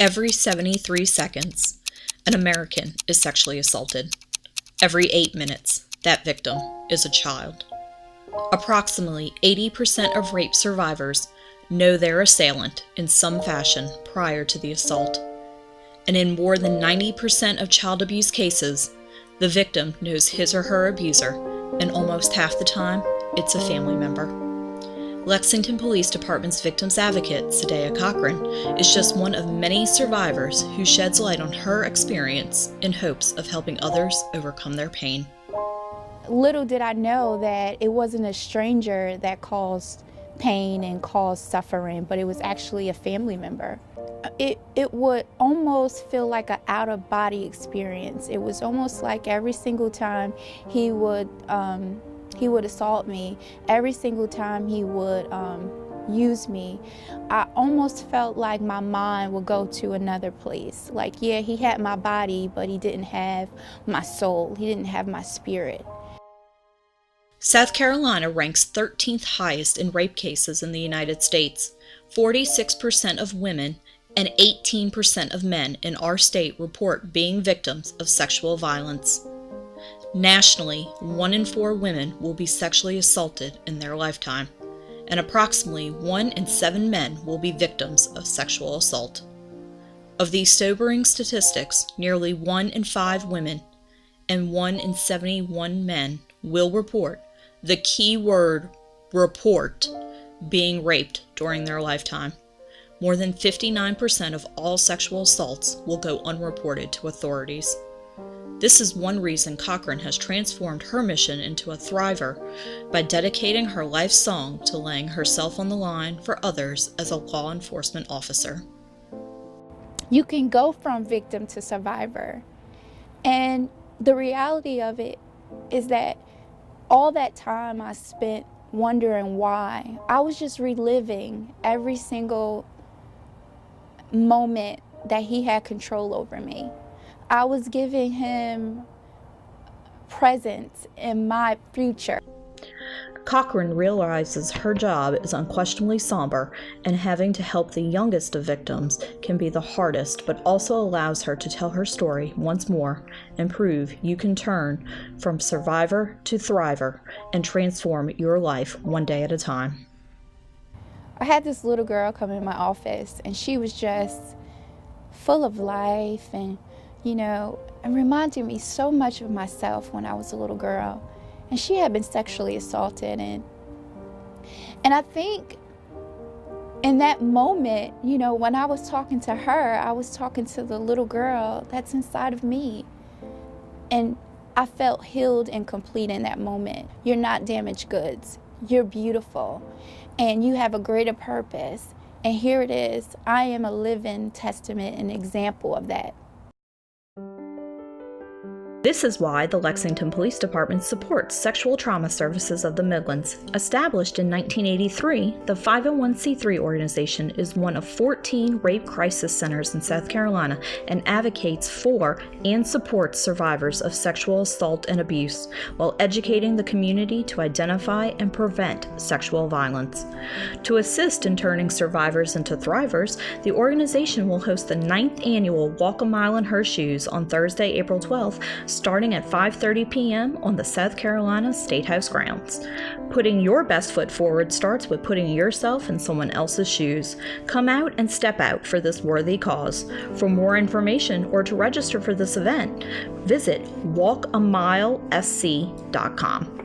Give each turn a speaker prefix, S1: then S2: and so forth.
S1: Every 73 seconds, an American is sexually assaulted. Every 8 minutes, that victim is a child. Approximately 80% of rape survivors know their assailant in some fashion prior to the assault. And in more than 90% of child abuse cases, the victim knows his or her abuser, and almost half the time, it's a family member. Lexington Police Department's Victims Advocate, Sadea Cochran, is just one of many survivors who sheds light on her experience in hopes of helping others overcome their pain.
S2: Little did I know that it wasn't a stranger that caused pain and caused suffering, but it was actually a family member. It would almost feel like an out-of-body experience. It was almost like every single time he would assault me, every single time he would use me, I almost felt like my mind would go to another place. Like, yeah, he had my body, but he didn't have my soul. He didn't have my spirit.
S1: South Carolina ranks 13th highest in rape cases in the United States. 46% of women and 18% of men in our state report being victims of sexual violence. Nationally, 1 in 4 women will be sexually assaulted in their lifetime, and approximately 1 in 7 men will be victims of sexual assault. Of these sobering statistics, nearly 1 in 5 women and 1 in 71 men will report, the key word, report, being raped during their lifetime. More than 59% of all sexual assaults will go unreported to authorities. This is one reason Cochran has transformed her mission into a thriver by dedicating her life song to laying herself on the line for others as a law enforcement officer.
S2: You can go from victim to survivor. And the reality of it is that all that time I spent wondering why, I was just reliving every single moment that he had control over me. I was giving him presence in my future.
S1: Cochran realizes her job is unquestionably somber, and having to help the youngest of victims can be the hardest, but also allows her to tell her story once more and prove you can turn from survivor to thriver and transform your life one day at a time.
S2: I had this little girl come in my office, and she was just full of life and, and reminded me so much of myself when I was a little girl. And she had been sexually assaulted. And I think in that moment, when I was talking to her, I was talking to the little girl that's inside of me. And I felt healed and complete in that moment. You're not damaged goods. You're beautiful. And you have a greater purpose. And here it is. I am a living testament and example of that.
S1: This is why the Lexington Police Department supports Sexual Trauma Services of the Midlands. Established in 1983, the 501c3 organization is one of 14 rape crisis centers in South Carolina and advocates for and supports survivors of sexual assault and abuse while educating the community to identify and prevent sexual violence. To assist in turning survivors into thrivers, the organization will host the 9th annual Walk a Mile in Her Shoes on Thursday, April 12th, starting at 5:30 p.m. on the South Carolina State House grounds. Putting your best foot forward starts with putting yourself in someone else's shoes. Come out and step out for this worthy cause. For more information or to register for this event, visit walkamilesc.com.